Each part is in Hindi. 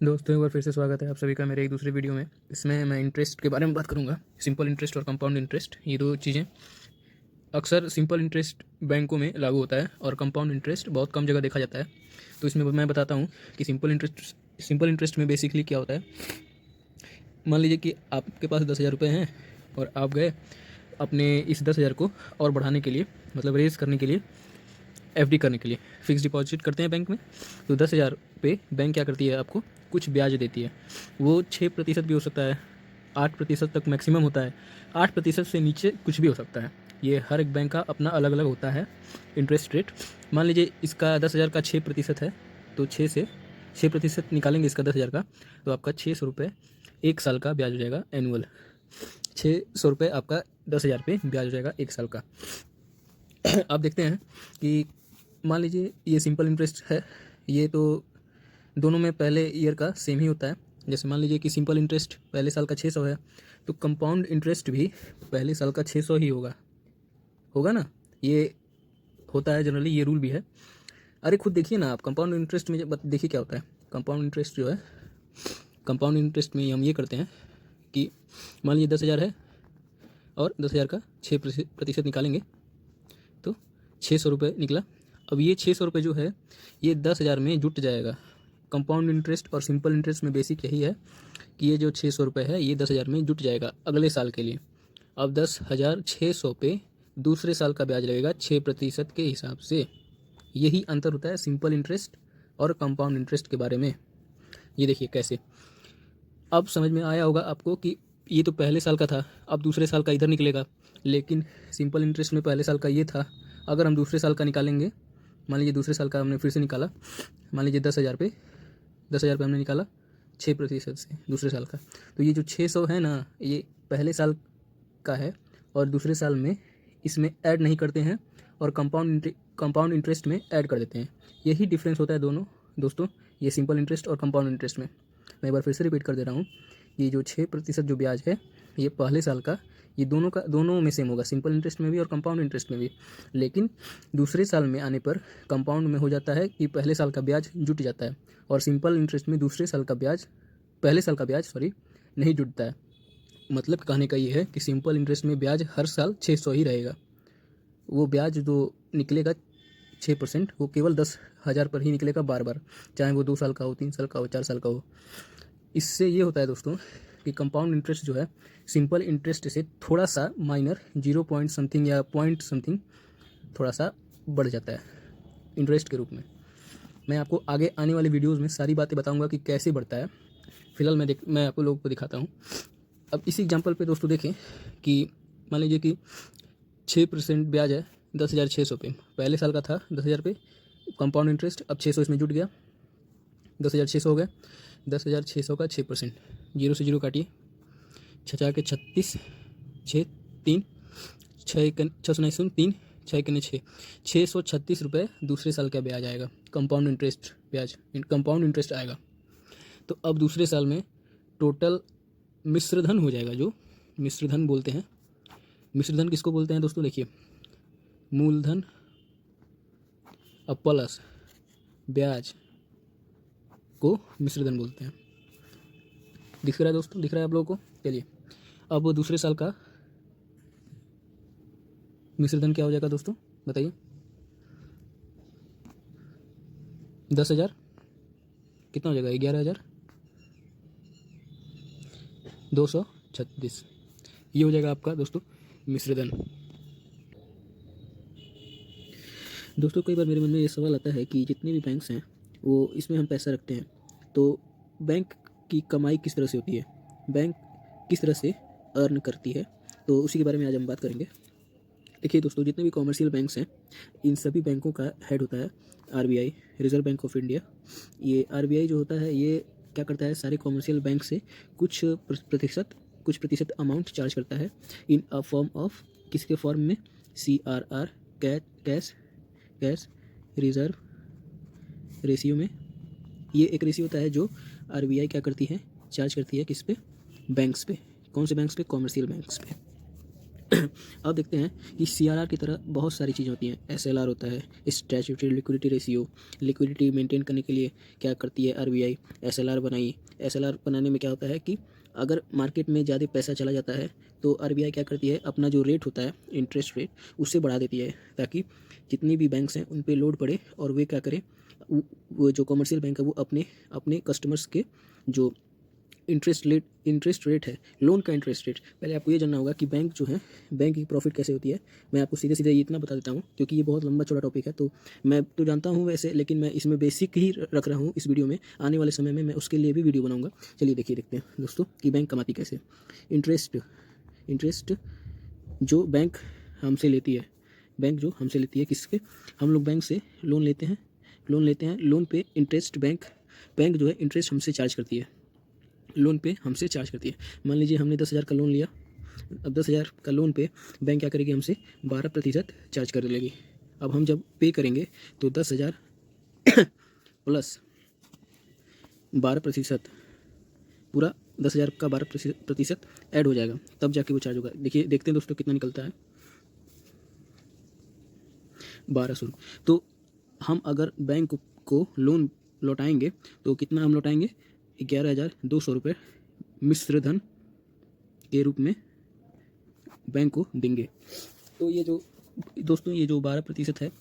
दोस्तों, एक बार फिर से स्वागत है आप सभी का मेरे एक दूसरे वीडियो में। इसमें मैं इंटरेस्ट के बारे में बात करूंगा। सिंपल इंटरेस्ट और कंपाउंड इंटरेस्ट, ये दो चीज़ें अक्सर सिंपल इंटरेस्ट बैंकों में लागू होता है और कंपाउंड इंटरेस्ट बहुत कम जगह देखा जाता है। तो इसमें मैं बताता हूँ कि सिंपल इंटरेस्ट में बेसिकली क्या होता है। मान लीजिए कि आपके पास 10,000 रुपये हैं और आप गए अपने इस 10,000 को और बढ़ाने के लिए, मतलब रेज़ करने के लिए, एफडी करने के लिए फिक्स डिपॉजिट करते हैं बैंक में। तो 10,000 पे बैंक क्या करती है, आपको कुछ ब्याज देती है। वो 6% भी हो सकता है, 8% तक मैक्सिमम होता है। 8% से नीचे कुछ भी हो सकता है। ये हर एक बैंक का अपना अलग अलग होता है इंटरेस्ट रेट। मान लीजिए इसका 10,000 का 6% है, तो 6% निकालेंगे इसका 10,000 का, तो आपका 600 रुपये 1 साल का ब्याज हो जाएगा एनुअल। 600 रुपये आपका 10,000 पे ब्याज हो जाएगा 1 साल का। आप देखते हैं कि मान लीजिए ये सिंपल इंटरेस्ट है, ये तो दोनों में पहले ईयर का सेम ही होता है। जैसे मान लीजिए कि सिंपल इंटरेस्ट पहले साल का 600 है, तो कंपाउंड इंटरेस्ट भी पहले साल का 600 ही होगा होगा ना। ये होता है जनरली, ये रूल भी है। अरे खुद देखिए ना आप, कंपाउंड इंटरेस्ट में जब देखिए क्या होता है। कंपाउंड इंटरेस्ट जो है, कंपाउंड इंटरेस्ट में हम ये करते हैं कि मान लीजिए 10,000 है और 10,000 का 6% निकालेंगे, तो 600 रुपये निकला। अब ये 600 रुपये जो है, ये 10,000 में जुट जाएगा। कंपाउंड इंटरेस्ट और सिंपल इंटरेस्ट में बेसिक यही है कि ये जो 600 रुपये है, ये 10,000 में जुट जाएगा अगले साल के लिए। अब 10,600 पे दूसरे साल का ब्याज लगेगा 6% के हिसाब से। यही अंतर होता है सिंपल इंटरेस्ट और कंपाउंड इंटरेस्ट के बारे में। ये देखिए कैसे, अब समझ में आया होगा आपको कि ये तो पहले साल का था, अब दूसरे साल का इधर निकलेगा। लेकिन सिंपल इंटरेस्ट में पहले साल का ये था, अगर हम दूसरे साल का निकालेंगे, मान लीजिए दूसरे साल का हमने फिर से निकाला, मान लीजिए 10,000 पे हमने निकाला 6% से दूसरे साल का, तो ये जो 600 है ना, ये पहले साल का है और दूसरे साल में इसमें ऐड नहीं करते हैं और कंपाउंड इंटरेस्ट में ऐड कर देते हैं। यही डिफरेंस होता है दोनों दोस्तों, ये सिंपल इंटरेस्ट और कंपाउंड इंटरेस्ट में। मैं एक बार फिर से रिपीट कर दे रहा हूँ, ये जो 6% जो ब्याज है, ये पहले साल का, ये दोनों में सेम होगा, सिंपल इंटरेस्ट में भी और कंपाउंड इंटरेस्ट में भी। लेकिन दूसरे साल में आने पर कंपाउंड में हो जाता है कि पहले साल का ब्याज जुट जाता है और सिंपल इंटरेस्ट में पहले साल का ब्याज नहीं जुटता है। मतलब कहने का ये है कि सिंपल इंटरेस्ट में ब्याज हर साल 600 ही रहेगा। वो ब्याज जो निकलेगा 6%, वो केवल 10,000 पर ही निकलेगा बार बार, चाहे वो 2 साल का हो, 3 साल का हो, 4 साल का हो। इससे ये होता है दोस्तों कि कंपाउंड इंटरेस्ट जो है सिंपल इंटरेस्ट से थोड़ा सा माइनर 0 पॉइंट समथिंग या पॉइंट समथिंग थोड़ा सा बढ़ जाता है इंटरेस्ट के रूप में। मैं आपको आगे आने वाले वीडियोस में सारी बातें बताऊंगा कि कैसे बढ़ता है। फिलहाल मैं आपको लोगों को दिखाता हूँ। अब इसी एग्जांपल पे दोस्तों देखें कि मान लीजिए कि 6% ब्याज है 10,600 पे, पहले साल का था 10,000 पे कंपाउंड इंटरेस्ट, अब 600 इसमें जुट गया, 10,600 हो गया। 10,600 का 6%, 0 से 0 काटिए, 6×4 = 36, 6 3 6 3 6 636 रुपये दूसरे साल का ब्याज आएगा, कंपाउंड इंटरेस्ट आएगा। तो अब दूसरे साल में टोटल मिश्रधन हो जाएगा, जो मिश्रधन बोलते हैं। मिश्रधन किसको बोलते हैं दोस्तों, देखिए, मूलधन अब प्लस ब्याज को मिश्रधन बोलते हैं। दिख रहा है दोस्तों, दिख रहा है आप लोगों को। चलिए, अब दूसरे साल का मिश्रधन क्या हो जाएगा दोस्तों, बताइए। 10,000 कितना हो जाएगा, 11,236, ये हो जाएगा आपका दोस्तों मिश्रधन। दोस्तों, कई बार मेरे मन में ये सवाल आता है कि जितने भी बैंक्स हैं, वो इसमें हम पैसा रखते हैं, तो बैंक की कमाई किस तरह से होती है, बैंक किस तरह से अर्न करती है, तो उसी के बारे में आज हम बात करेंगे। देखिए दोस्तों, जितने भी कॉमर्शियल बैंक्स हैं, इन सभी बैंकों का हेड होता है RBI, reserve bank of India. ये आरबीआई जो होता है, ये क्या करता है, सारे कॉमर्शियल बैंक से कुछ प्रतिशत अमाउंट चार्ज करता है इन अ फॉर्म ऑफ, किसके फॉर्म में, CRR, कैश रिजर्व रेशियो में। ये एक रेशियो होता है जो आरबीआई क्या करती है, चार्ज करती है किस पे, बैंक्स पे। कौन से बैंक्स पे, कॉमर्शियल बैंक्स पे। अब देखते हैं कि सीआरआर की तरह बहुत सारी चीज़ें होती हैं। एसएलआर होता है, statutory liquidity ratio. Liquidity maintain करने के लिए क्या करती है आरबीआई, एसएलआर बनाई। एसएलआर बनाने में क्या होता है कि अगर मार्केट में ज़्यादा पैसा चला जाता है तो आरबीआई क्या करती है, अपना जो रेट होता है इंटरेस्ट रेट उससे बढ़ा देती है, ताकि जितनी भी बैंक्स हैं उन पे लोड पड़े और वे क्या करें, वो जो कमर्शियल बैंक है वो अपने अपने कस्टमर्स के जो इंटरेस्ट रेट है, लोन का इंटरेस्ट रेट। पहले आपको ये जानना होगा कि बैंक जो है, बैंक की प्रॉफिट कैसे होती है। मैं आपको सीधे सीधे इतना बता देता हूँ क्योंकि ये बहुत लंबा चौड़ा टॉपिक है, तो मैं तो जानता हूँ वैसे, लेकिन मैं इसमें बेसिक ही रख रहा हूँ इस वीडियो में। आने वाले समय में मैं उसके लिए भी वीडियो बनाऊँगा। चलिए देखते हैं दोस्तों कि बैंक कमाती कैसे। इंटरेस्ट जो बैंक हमसे लेती है, बैंक जो हमसे लेती है किसके, हम लोग बैंक से लोन लेते हैं, लोन पे इंटरेस्ट बैंक जो है इंटरेस्ट हमसे चार्ज करती है, लोन पे हमसे चार्ज करती है। मान लीजिए हमने 10,000 का लोन लिया, अब 10,000 का लोन पे बैंक क्या करेगी, हमसे 12% चार्ज कर लेगी। अब हम जब पे करेंगे तो 10,000 प्लस 12%, पूरा 10,000 का 12% ऐड हो जाएगा, तब जाके वो चार्ज होगा। देखिए देखते हैं दोस्तों कितना निकलता है, 1200। तो हम अगर बैंक को लोन लौटाएंगे तो कितना हम लौटाएंगे, 11,200 रुपये मिश्र धन के रूप में बैंक को देंगे। तो ये जो दोस्तों ये जो 12% है,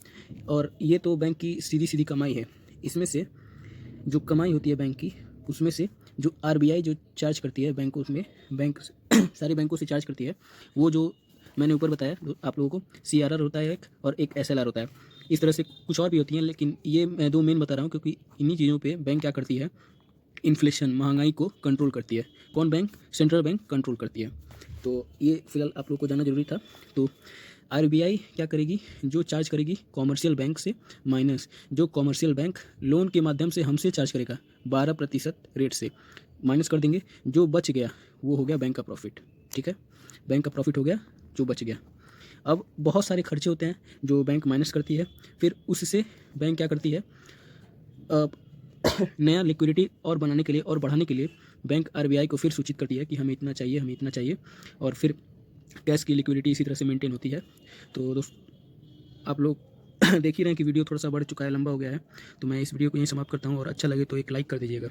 और ये तो बैंक की सीधी सीधी कमाई है। इसमें से जो कमाई होती है बैंक की, उसमें से जो आरबीआई जो चार्ज करती है बैंकों में, बैंक सारी बैंकों से चार्ज करती है, वो जो मैंने ऊपर बताया आप लोगों को, सीआरआर होता है एक और एक एसएलआर होता है। इस तरह से कुछ और भी होती हैं, लेकिन ये मैं दो मेन बता रहा हूँ क्योंकि इन्हीं चीज़ों पे बैंक क्या करती है, इन्फ्लेशन महंगाई को कंट्रोल करती है। कौन बैंक, सेंट्रल बैंक कंट्रोल करती है। तो ये फिलहाल आप लोगों को जानना जरूरी था। तो आरबीआई क्या करेगी, जो चार्ज करेगी कॉमर्शियल बैंक से माइनस जो कॉमर्शियल बैंक लोन के माध्यम से हमसे चार्ज करेगा 12% रेट से, माइनस कर देंगे। जो बच गया वो हो गया बैंक का प्रॉफिट। ठीक है, बैंक का प्रॉफिट हो गया जो बच गया। अब बहुत सारे खर्चे होते हैं जो बैंक माइनस करती है, फिर उससे बैंक क्या करती है, नया लिक्विडिटी और बनाने के लिए और बढ़ाने के लिए बैंक आरबीआई को फिर सूचित करती है कि हमें इतना चाहिए, हमें इतना चाहिए, और फिर कैश की लिक्विडिटी इसी तरह से मेंटेन होती है। तो दोस्त आप लोग देख ही रहे हैं कि वीडियो थोड़ा सा बढ़ चुका है, लंबा हो गया है, तो मैं इस वीडियो को यहीं समाप्त करता हूँ, और अच्छा लगे तो एक लाइक कर दीजिएगा।